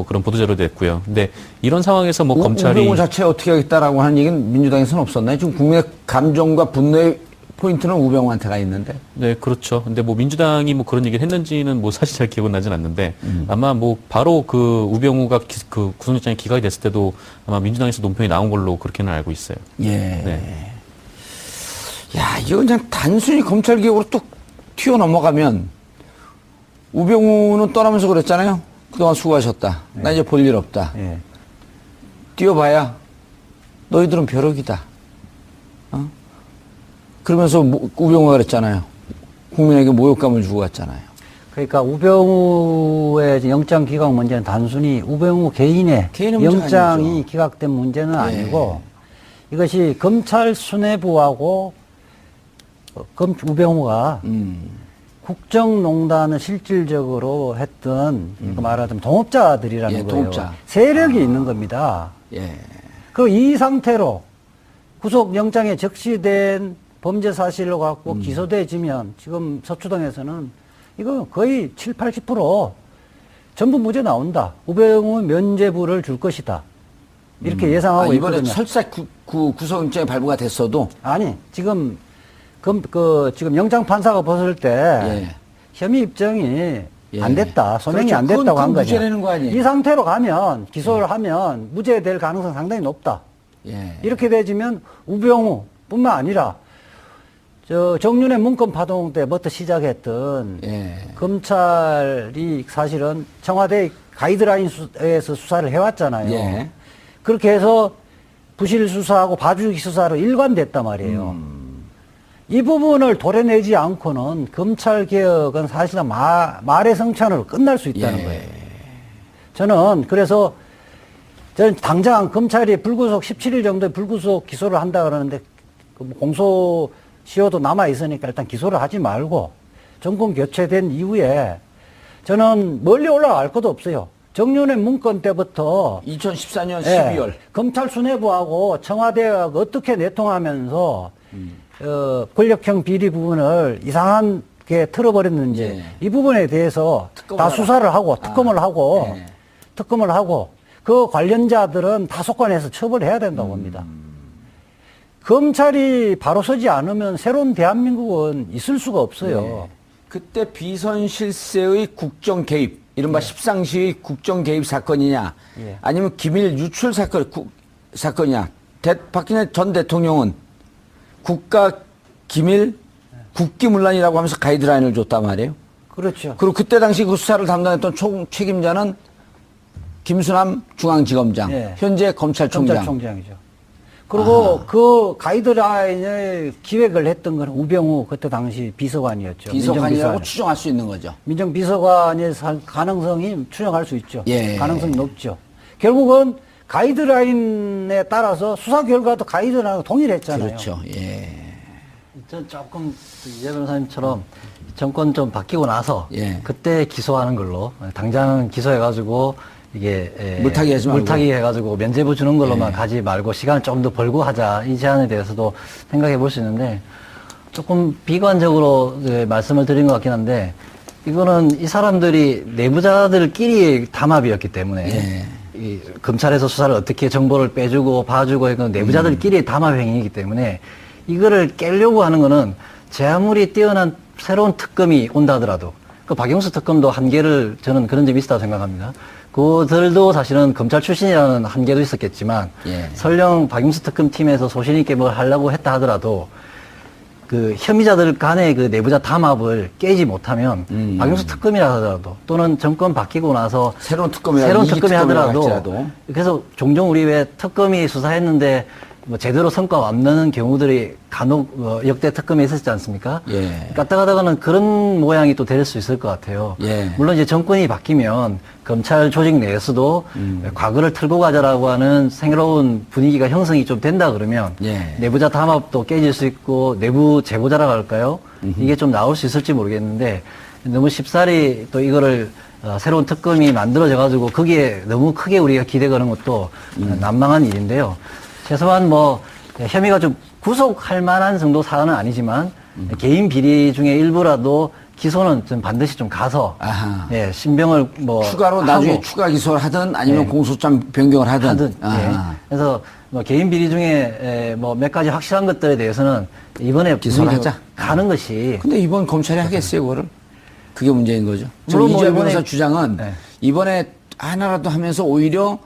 그런 보도자료도 냈고요. 근데 이런 상황에서 검찰이 우병우 자체 어떻게 하겠다라고 하는 얘기는 민주당에서는 없었나요? 지금 국민의 감정과 분노의 포인트는 우병우한테 가 있는데. 네, 그렇죠. 근데 민주당이 그런 얘기를 했는지는 사실 잘 기억은 나진 않는데, 아마 바로 그 우병우가 그 구속영장이 기각이 됐을 때도 아마 민주당에서 논평이 나온 걸로 그렇게는 알고 있어요. 예. 네. 야, 이건 그냥 단순히 검찰 개혁으로 뚝 튀어 넘어가면 우병우는 떠나면서 그랬잖아요. 그동안 수고하셨다. 나 이제 볼 일 없다. 예. 뛰어봐야 너희들은 벼락이다. 그러면서 우병우가 그랬잖아요. 국민에게 모욕감을 주고 갔잖아요. 그러니까 우병우의 영장 기각 문제는 단순히 우병우 개인의 문제가 영장이 아니죠. 기각된 문제는 아니고, 이것이 검찰 수뇌부하고 우병우가 국정농단을 실질적으로 했던 그 말하자면 동업자들이라는 예, 거예요. 동업자. 세력이 있는 겁니다. 예. 그 이 상태로 구속영장에 적시된 범죄 사실로 갖고 기소돼지면 지금 서초동에서는 이거 거의 7, 80% 전부 무죄 나온다. 우병우 면죄부를 줄 것이다. 이렇게 예상하고 이번에 있거든요. 설사 구속영장이 발부가 됐어도 아니 지금 지금 영장 판사가 봤을 때 예. 혐의 입증이 예. 안 됐다. 소명이 그렇죠. 안 됐다고 한 그건 거죠. 무죄라는 거 아니에요? 이 상태로 가면 기소를 하면 무죄될 가능성이 상당히 높다. 예. 이렇게 되지면 우병우뿐만 아니라 정윤회 문건 파동 때부터 시작했던 예. 검찰이 사실은 청와대 가이드라인에서 수사를 해왔잖아요. 예. 그렇게 해서 부실 수사하고 봐주기 수사로 일관됐단 말이에요. 이 부분을 도려내지 않고는 검찰 개혁은 사실은 말의 성찬으로 끝날 수 있다는 예. 거예요. 저는 당장 검찰이 불구속 17일 정도에 불구속 기소를 한다 그러는데 공소시효도 남아 있으니까 일단 기소를 하지 말고 정권 교체된 이후에 저는 멀리 올라갈 것도 없어요. 정윤회 문건 때부터 2014년 예, 12월 검찰 수뇌부하고 청와대가 어떻게 내통하면서 권력형 비리 부분을 이상하게 틀어버렸는지 예. 이 부분에 대해서 특검을 다 하라. 수사를 하고 특검을 하고 예. 특검을 하고 그 관련자들은 다 속관해서 처벌해야 된다고 봅니다. 검찰이 바로 서지 않으면 새로운 대한민국은 있을 수가 없어요. 그때 비선 실세의 국정 개입, 이른바 십상시의 국정 개입 사건이냐, 예. 아니면 기밀 유출 사건이냐. 박근혜 전 대통령은 국가 기밀, 국기문란이라고 하면서 가이드라인을 줬단 말이에요. 그렇죠. 그리고 그때 당시 그 수사를 담당했던 책임자는 김수남 중앙지검장, 예. 현재 검찰총장. 검찰총장이죠. 그리고 그 가이드라인을 기획을 했던 건 우병우 그때 당시 비서관이었죠. 비서관이라고 민정비서관. 추정할 수 있는 거죠. 민정비서관의 가능성이 추정할 수 있죠. 예. 가능성이 높죠. 결국은 가이드라인에 따라서 수사 결과도 가이드라인하고 동일했잖아요. 그렇죠. 예. 전 조금 이재 변호사님처럼 정권 좀 바뀌고 나서 예. 그때 기소하는 걸로 당장 기소해가지고 이게 물타기 하지 말고. 물타기 해가지고 면죄부 주는 걸로만 가지 말고 시간을 좀 더 벌고 하자 이 제안에 대해서도 생각해 볼 수 있는데 조금 비관적으로 말씀을 드린 것 같긴 한데 이거는 이 사람들이 내부자들끼리 담합이었기 때문에 예. 이 검찰에서 수사를 어떻게 정보를 빼주고 봐주고 이건 내부자들끼리의 담합 행위이기 때문에 이거를 깨려고 하는 거는 제 아무리 뛰어난 새로운 특검이 온다 하더라도 그 박영수 특검도 한계를 저는 그런 점이 있다고 생각합니다. 그들도 사실은 검찰 출신이라는 한계도 있었겠지만 예. 설령 박영수 특검팀에서 소신 있게 뭘 하려고 했다 하더라도 그 혐의자들 간의 그 내부자 담합을 깨지 못하면 박영수 특검이라 하더라도 또는 정권 바뀌고 나서 새로운 특검이 하더라도 그래서 종종 우리 왜 특검이 수사했는데 뭐 제대로 성과 없는 경우들이 간혹 역대 특검에 있었지 않습니까? 예. 갔다 가다가는 그런 모양이 또 될 수 있을 것 같아요. 예. 물론 이제 정권이 바뀌면 검찰 조직 내에서도 과거를 틀고 가자라고 하는 새로운 분위기가 형성이 좀 된다 그러면 예. 내부자 담합도 깨질 수 있고 내부 제보자라고 할까요? 이게 좀 나올 수 있을지 모르겠는데 너무 쉽사리 또 이거를 새로운 특검이 만들어져 가지고 거기에 너무 크게 우리가 기대 거는 것도 난망한 일인데요. 최소한 뭐 혐의가 좀 구속할 만한 정도 사안은 아니지만 개인 비리 중에 일부라도 기소는 좀 반드시 좀 가서 아하. 예, 신병을 뭐 추가로 하고 나중에 추가 기소를 하든 아니면 예. 공소장 변경을 하든. 예. 그래서 뭐 개인 비리 중에 뭐 몇 가지 확실한 것들에 대해서는 이번에 기소를 분명히 하자. 가는 것이 근데 이번 검찰이 하겠어요, 그거를? 그게 문제인 거죠. 물론 뭐 이재 이번에- 변호사 주장은 네. 이번에 하나라도 하면서 오히려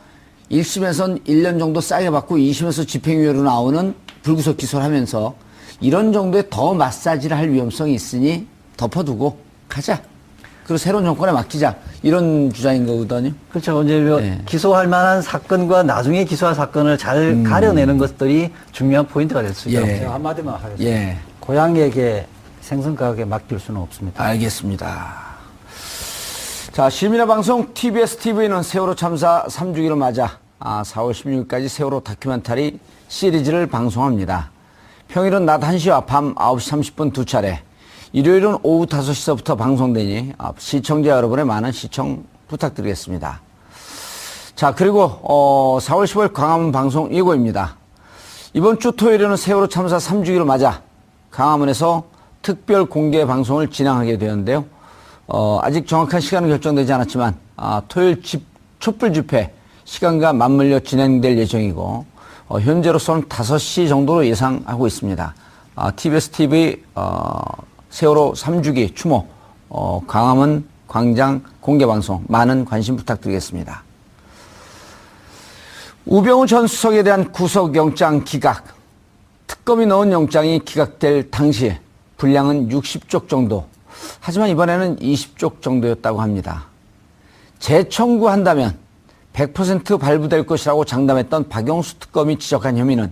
1심에선 1년 정도 싸게 받고 2심에서 집행유예로 나오는 불구속 기소를 하면서 이런 정도의 더 마사지를 할 위험성이 있으니 덮어두고 가자. 그리고 새로운 정권에 맡기자. 이런 주장인 거거든요. 그렇죠. 이제 네. 기소할 만한 사건과 나중에 기소할 사건을 잘 가려내는 것들이 중요한 포인트가 될 수 있다. 예. 제가 한마디만 하겠습니다. 예. 고양이에게 생선가격에 맡길 수는 없습니다. 알겠습니다. 자, 시민의 방송 TBS TV는 세월호 참사 3주기를 맞아 4월 16일까지 세월호 다큐멘터리 시리즈를 방송합니다. 평일은 낮 1시와 밤 9시 30분 두 차례, 일요일은 오후 5시서부터 방송되니 시청자 여러분의 많은 시청 부탁드리겠습니다. 자, 그리고 4월 15일 광화문 방송 예고입니다. 이번 주 토요일에는 세월호 참사 3주기를 맞아 광화문에서 특별 공개 방송을 진행하게 되었는데요. 아직 정확한 시간은 결정되지 않았지만 토요일 촛불 집회 시간과 맞물려 진행될 예정이고 현재로서는 5시 정도로 예상하고 있습니다. TBS TV 세월호 3주기 추모 광화문 광장 공개방송 많은 관심 부탁드리겠습니다. 우병우 전 수석에 대한 구속영장 기각, 특검이 넣은 영장이 기각될 당시에 분량은 60쪽 정도, 하지만 이번에는 20쪽 정도였다고 합니다. 재청구한다면 100% 발부될 것이라고 장담했던 박영수 특검이 지적한 혐의는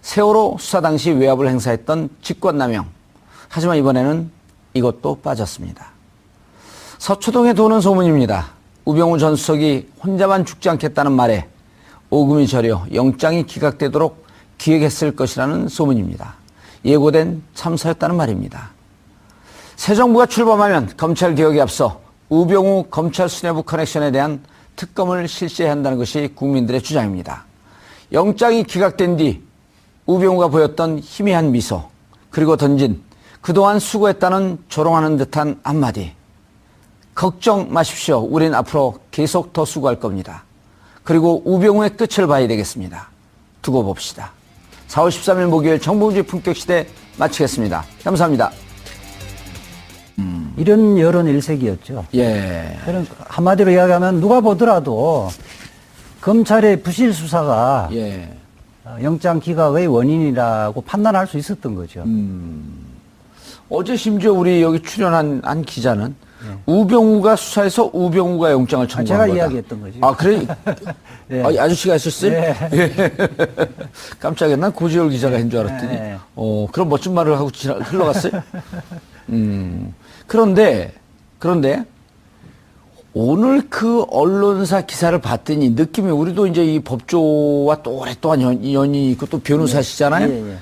세월호 수사 당시 외압을 행사했던 직권남용, 하지만 이번에는 이것도 빠졌습니다. 서초동에 도는 소문입니다. 우병우 전 수석이 혼자만 죽지 않겠다는 말에 오금이 저려 영장이 기각되도록 기획했을 것이라는 소문입니다. 예고된 참사였다는 말입니다. 새 정부가 출범하면 검찰개혁에 앞서 우병우 검찰 수뇌부 커넥션에 대한 특검을 실시해야 한다는 것이 국민들의 주장입니다. 영장이 기각된 뒤 우병우가 보였던 희미한 미소, 그리고 던진 그동안 수고했다는 조롱하는 듯한 한마디. 걱정 마십시오. 우린 앞으로 계속 더 수고할 겁니다. 그리고 우병우의 끝을 봐야 되겠습니다. 두고 봅시다. 4월 13일 목요일 정봉주의 품격시대 마치겠습니다. 감사합니다. 이런 여론 일색이었죠. 예. 그런 한마디로 이야기하면 누가 보더라도 검찰의 부실 수사가 예. 영장 기각의 원인이라고 판단할 수 있었던 거죠. 어제 심지어 우리 여기 출연한 한 기자는 우병우가 수사해서 우병우가 영장을 청구한 제가 거다. 이야기했던 거죠. 아, 그래? 네. 아저씨가 했었어요? 네. 깜짝이야. 난 고지열 기자가 한 줄 알았더니. 네. 그런 멋진 말을 하고 흘러갔어요? 그런데, 오늘 그 언론사 기사를 봤더니 느낌이 우리도 이제 이 법조와 또 오랫동안 연이 있고 또 변호사시잖아요? 예.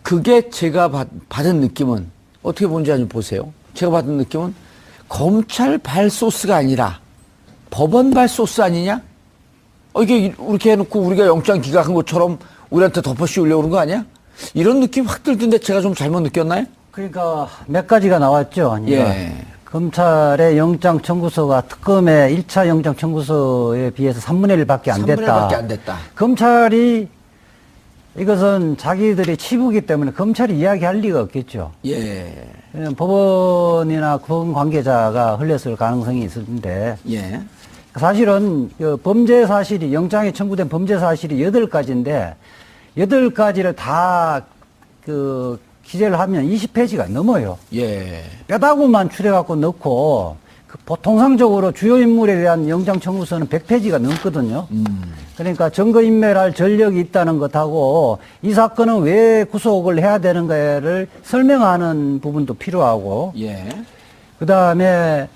그게 제가 받은 느낌은 어떻게 보는지 한번 보세요. 제가 받은 느낌은 검찰 발 소스가 아니라 법원 발 소스 아니냐? 이게 이렇게 해놓고 우리가 영장 기각한 것처럼 우리한테 덮어 씌우려고 그런 거 아니야? 이런 느낌 확 들던데 제가 좀 잘못 느꼈나요? 그러니까 몇 가지가 나왔죠. 그러니까 예. 검찰의 영장 청구서가 특검의 1차 영장 청구서에 비해서 3분의 1밖에 안 3분의 됐다. 1밖에 안 됐다. 검찰이 이것은 자기들의 치부기 때문에 검찰이 이야기할 리가 없겠죠. 예. 그냥 법원이나 법원 관계자가 흘렸을 가능성이 있는데 예. 사실은 그 범죄 사실이 영장에 청구된 범죄 사실이 8가지인데 8가지를 다 그 기재를 하면 20페이지가 넘어요. 예. 뼈다구만 추려갖고 넣고 그 통상적으로 주요 인물에 대한 영장 청구서는 100페이지가 넘거든요. 그러니까 증거인멸할 전력이 있다는 것하고 이 사건은 왜 구속을 해야 되는가를 설명하는 부분도 필요하고 예. 그다음에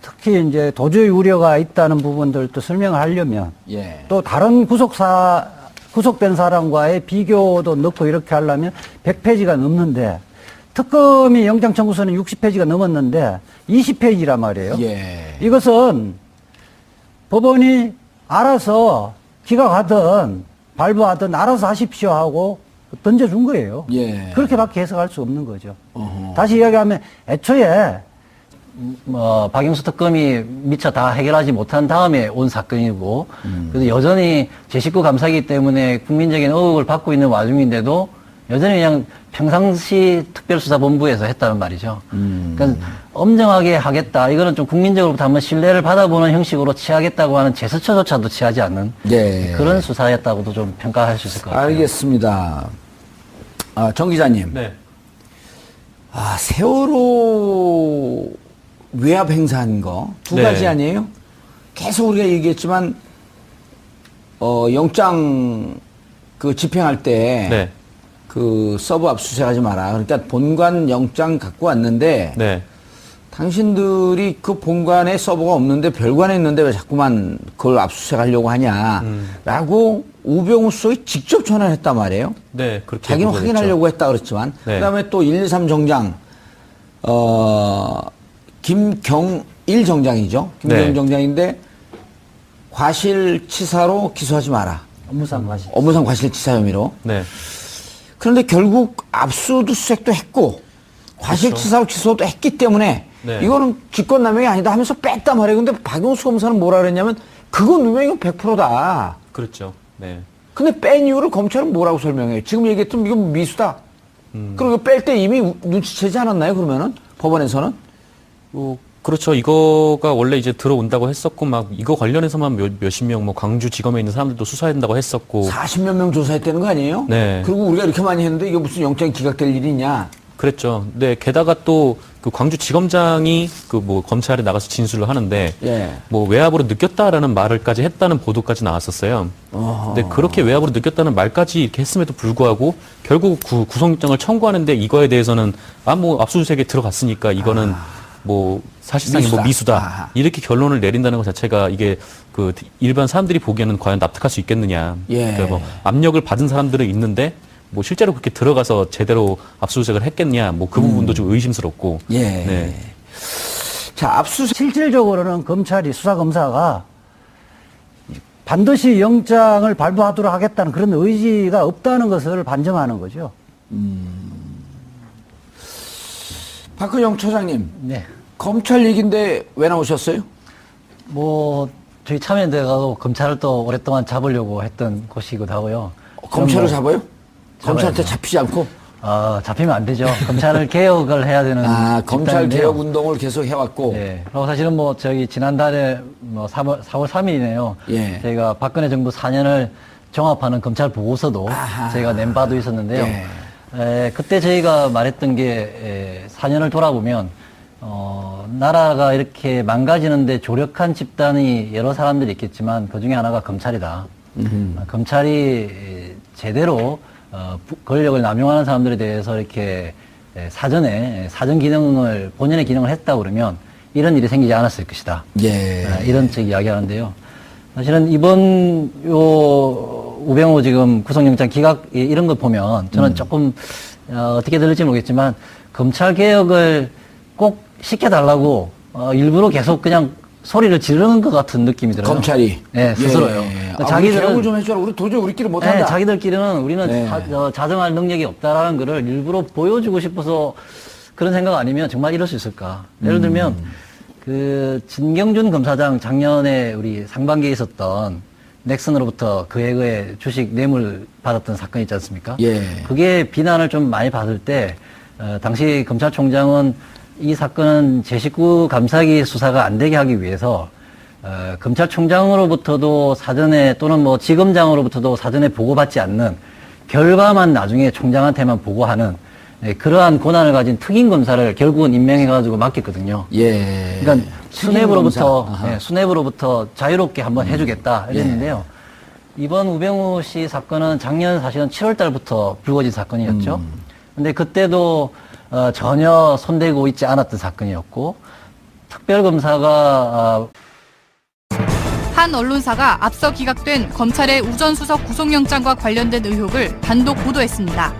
특히 이제 도주의 우려가 있다는 부분들도 설명을 하려면 예. 또 다른 구속된 사람과의 비교도 넣고 이렇게 하려면 100페이지가 넘는데 특검이 영장 청구서는 60페이지가 넘었는데 20페이지란 말이에요. 예. 이것은 법원이 알아서 기각하든 발부하든 알아서 하십시오 하고 던져준 거예요. 예. 그렇게밖에 해석할 수 없는 거죠. 어허. 다시 이야기하면 애초에 박영수 특검이 미처 다 해결하지 못한 다음에 온 사건이고, 그래서 여전히 제19 감사이기 때문에 국민적인 의혹을 받고 있는 와중인데도 여전히 그냥 평상시 특별수사본부에서 했다는 말이죠. 그러니까 엄정하게 하겠다. 이거는 좀 국민적으로부터 한번 신뢰를 받아보는 형식으로 취하겠다고 하는 제스처조차도 취하지 않는 예. 그런 수사였다고도 좀 평가할 수 있을 것 같아요. 알겠습니다. 정 기자님. 네. 세월호 외압 행사한 거 두 네. 가지 아니에요? 계속 우리가 얘기했지만 영장 그 집행할 때 네. 그 서브 압수수색하지 마라. 그러니까 본관 영장 갖고 왔는데 네. 당신들이 그 본관에 서버가 없는데 별관에 있는데 왜 자꾸만 그걸 압수수색하려고 하냐라고 우병우 수석이 직접 전화를 했단 말이에요. 네. 그렇게 자기는 보고했죠. 확인하려고 했다 그랬지만 네. 그다음에 또 123 정장 김경일 정장이죠. 김경일 네. 정장인데 과실치사로 기소하지 마라. 업무상 과실. 업무상 과실치사 혐의로. 네. 그런데 결국 압수수색도 했고 과실치사로 기소도 했기 때문에 네. 이거는 직권남용이 아니다 하면서 뺐단 말이에요. 근데 박용수 검사는 뭐라 그랬냐면 그건 누명이면 100%다. 그렇죠. 네. 근데 뺀 이유를 검찰은 뭐라고 설명해요? 지금 얘기했던 이건 미수다. 그리고 뺄 때 이미 눈치채지 않았나요? 그러면은 법원에서는? 그렇죠. 이거가 원래 이제 들어온다고 했었고, 막 이거 관련해서만 몇십 명, 뭐 광주지검에 있는 사람들도 수사한다고 했었고. 40몇 명 조사했다는 거 아니에요? 네. 그리고 우리가 이렇게 많이 했는데 이게 무슨 영장이 기각될 일이 있냐? 그랬죠. 네, 게다가 또 그 광주지검장이 그 뭐 검찰에 나가서 진술을 하는데, 예. 뭐 외압으로 느꼈다라는 말을까지 했다는 보도까지 나왔었어요. 근데 그렇게 외압으로 느꼈다는 말까지 이렇게 했음에도 불구하고 결국 구속영장을 청구하는데 이거에 대해서는 뭐 압수수색에 들어갔으니까 이거는 뭐 사실상의 뭐 미수다. 아하. 이렇게 결론을 내린다는 것 자체가 이게 그 일반 사람들이 보기에는 과연 납득할 수 있겠느냐. 예. 그러니까 뭐 압력을 받은 사람들은 있는데 뭐 실제로 그렇게 들어가서 제대로 압수수색을 했겠냐. 뭐 그 부분도 좀 의심스럽고. 예. 네. 자, 압수수색. 실질적으로는 검찰이 수사검사가 반드시 영장을 발부하도록 하겠다는 그런 의지가 없다는 것을 반증하는 거죠. 박근영 처장님. 네. 검찰 얘기인데 왜 나오셨어요? 뭐 저희 참여연대가 검찰을 또 오랫동안 잡으려고 했던 곳이기도 하고요. 검찰을 뭐 잡아요? 검찰한테 잡아야죠. 잡히지 않고? 잡히면 안 되죠. 검찰을 개혁을 해야 되는 검찰 집단인데요. 개혁 운동을 계속 해왔고. 네. 그리고 사실은 뭐 저기 지난달에 뭐 4월 3일이네요. 예. 저희가 박근혜 정부 4년을 종합하는 검찰 보고서도 저희가 낸 바도 있었는데요. 그때 저희가 말했던 게 4년을 돌아보면 나라가 이렇게 망가지는데 조력한 집단이 여러 사람들이 있겠지만 그 중에 하나가 검찰이다. 검찰이 제대로 권력을 남용하는 사람들에 대해서 이렇게 사전에 사전 기능을 본연의 기능을 했다 그러면 이런 일이 생기지 않았을 것이다. 예. 이런 책 이야기하는데요. 사실은 이번 우병우 지금 구속영장 기각 이런 거 보면 저는 조금 어떻게 들릴지 모르겠지만 검찰 개혁을 꼭 시켜달라고 일부러 계속 그냥 소리를 지르는 것 같은 느낌이 들어요. 검찰이? 네, 스스로요. 예. 개혁을 좀 해줘라. 우리 도저히 우리끼리 못한다. 네, 자기들끼리는 우리는 네. 자정할 능력이 없다라는 거를 일부러 보여주고 싶어서 그런 생각 아니면 정말 이럴 수 있을까? 예를 들면 그 진경준 검사장 작년에 우리 상반기에 있었던 넥슨으로부터 그에 의해 주식 뇌물 받았던 사건이 있지 않습니까? 예. 그게 비난을 좀 많이 받을 때 당시 검찰총장은 이 사건은 제 식구 감사기 수사가 안 되게 하기 위해서 검찰총장으로부터도 사전에 또는 뭐 지검장으로부터도 사전에 보고받지 않는 결과만 나중에 총장한테만 보고하는 그러한 권한을 가진 특임 검사를 결국은 임명해가지고 맡겼거든요. 예. 그러니까 수뇌부로부터 검사. 수뇌부로부터 자유롭게 한번 해주겠다 이랬는데요. 이번 우병우 씨 사건은 작년 사실은 7월 달부터 불거진 사건이었죠. 근데 그때도 전혀 손대고 있지 않았던 사건이었고 특별검사가 한 언론사가 앞서 기각된 검찰의 우전수석 구속영장과 관련된 의혹을 단독 보도했습니다.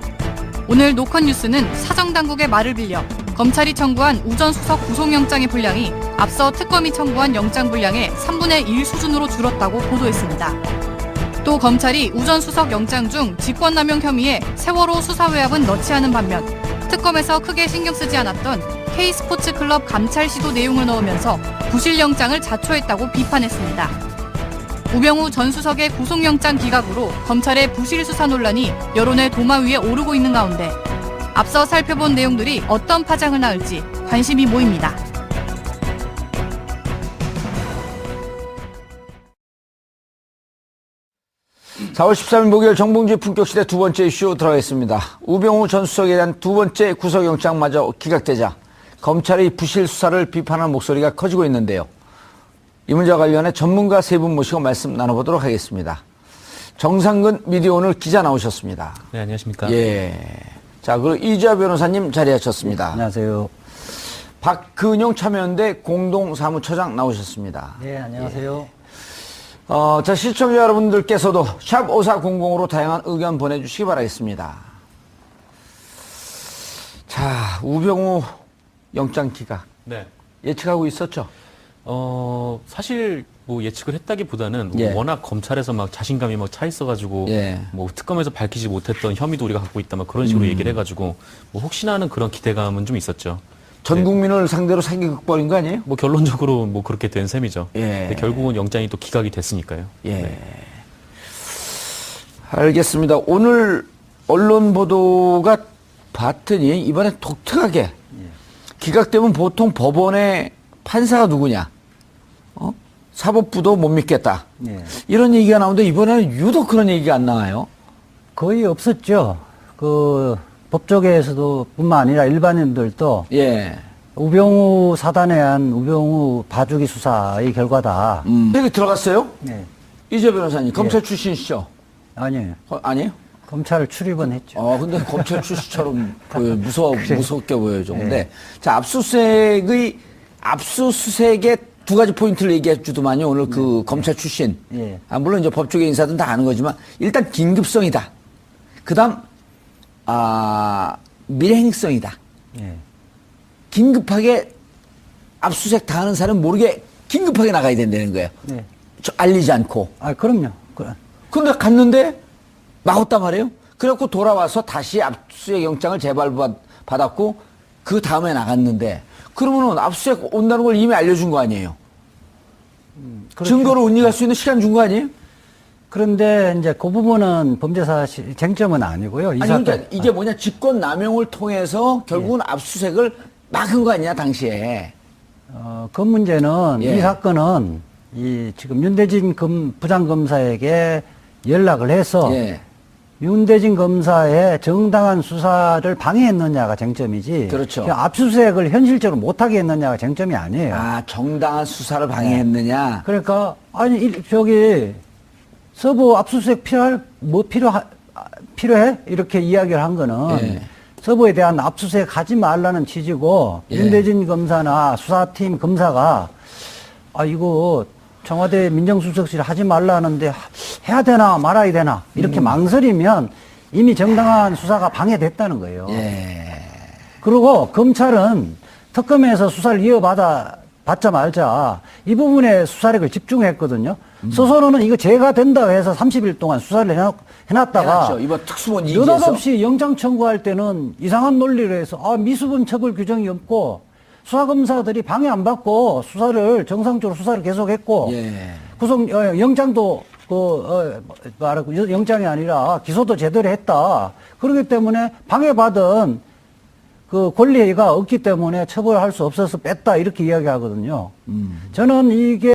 오늘 노컷뉴스는 사정당국의 말을 빌려 검찰이 청구한 우전수석 구속영장의 분량이 앞서 특검이 청구한 영장 분량의 3분의 1 수준으로 줄었다고 보도했습니다. 또 검찰이 우전수석 영장 중 직권남용 혐의에 세월호 수사외압은 넣지 않은 반면 특검에서 크게 신경 쓰지 않았던 K스포츠클럽 감찰 시도 내용을 넣으면서 부실영장을 자초했다고 비판했습니다. 우병우 전 수석의 구속영장 기각으로 검찰의 부실 수사 논란이 여론의 도마 위에 오르고 있는 가운데 앞서 살펴본 내용들이 어떤 파장을 낳을지 관심이 모입니다. (4월 13일) 목요일 정봉주의 품격시대 두 번째 이슈 들어가겠습니다. 우병우 전 수석에 대한 두 번째 구속영장마저 기각되자 검찰의 부실 수사를 비판하는 목소리가 커지고 있는데요. 이 문제와 관련해 전문가 세 분 모시고 말씀 나눠보도록 하겠습니다. 정상근 미디어오늘 기자 나오셨습니다. 네, 안녕하십니까? 예. 자, 그리고 이주아 변호사님 자리하셨습니다. 안녕하세요. 박근용 참여연대 공동사무처장 나오셨습니다. 네, 안녕하세요. 자, 시청자 여러분들께서도 샵 5400으로 다양한 의견 보내주시기 바라겠습니다. 자, 우병우 영장 기각 네. 예측하고 있었죠? 사실 뭐 예측을 했다기보다는 예. 워낙 검찰에서 막 자신감이 막 차 있어가지고 예. 뭐 특검에서 밝히지 못했던 혐의도 우리가 갖고 있다 막 그런 식으로 얘기를 해가지고 뭐 혹시나 하는 그런 기대감은 좀 있었죠. 전 국민을 상대로 사기 극벌인 거 아니에요? 뭐 결론적으로 뭐 그렇게 된 셈이죠. 예. 근데 결국은 영장이 또 기각이 됐으니까요. 예. 네. 알겠습니다. 오늘 언론 보도가 봤더니 이번에 독특하게 기각되면 보통 법원의 판사가 누구냐? 사법부도 못 믿겠다. 예. 이런 얘기가 나오는데 이번에는 유독 그런 얘기가 안 나와요. 거의 없었죠. 그 법조계에서도 뿐만 아니라 일반인들도 예. 우병우 사단에 의한 우병우 봐주기 수사의 결과다. 여기 들어갔어요? 네. 이재 변호사님, 검찰 출신이시죠? 아니에요. 아니에요? 검찰을 출입은 했죠. 근데 검찰 출신처럼 보여, 무섭게 보여요. 근데, 자, 압수수색의 두 가지 포인트를 얘기해 주더만요. 오늘 그 검찰 출신. 예. 물론 이제 법조계 인사들은 다 아는 거지만, 일단 긴급성이다. 그 다음, 밀행성이다. 예. 긴급하게 압수수색 당하는 사람 모르게 긴급하게 나가야 된다는 거예요. 네. 알리지 않고. 그럼요. 근데 갔는데 막았단 말이에요. 그래갖고 돌아와서 다시 압수수색 영장을 재발받았고 그 다음에 나갔는데 그러면은 압수수색 온다는 걸 이미 알려준 거 아니에요. 그렇죠. 증거를 운이갈 수 있는 시간 준 거 아니에요? 그런데 이제 그 부분은 범죄사실 쟁점은 아니고요. 그러니까 이게 뭐냐 직권남용을 통해서 결국은 압수수색을 막은 거 아니냐 당시에. 그 문제는 예. 이 사건은 지금 윤대진 부장검사에게 연락을 해서 예. 윤대진 검사의 정당한 수사를 방해했느냐가 쟁점이지. 그렇죠. 그냥 압수수색을 현실적으로 못하게 했느냐가 쟁점이 아니에요. 정당한 수사를 방해했느냐. 그러니까 서부 압수수색 필요해? 이렇게 이야기를 한 거는 예. 서부에 대한 압수수색 하지 말라는 취지고 예. 윤대진 검사나 수사팀 검사가 이거 청와대 민정수석실 하지 말라는데 해야 되나 말아야 되나 이렇게 망설이면 이미 정당한 수사가 방해됐다는 거예요. 예. 그리고 검찰은 특검에서 수사를 받자 말자 이 부분에 수사력을 집중했거든요. 스스로는 이거 죄가 된다 해서 30일 동안 수사를 해놨다가 해놨죠. 이번 특수본 이기에서. 느닷없이 영장 청구할 때는 이상한 논리로 해서 미수범 처벌 규정이 없고 수사검사들이 방해 안 받고 정상적으로 수사를 계속했고 예. 영장도 영장이 아니라 기소도 제대로 했다. 그렇기 때문에 방해받은 그 권리가 없기 때문에 처벌할 수 없어서 뺐다 이렇게 이야기하거든요. 저는 이게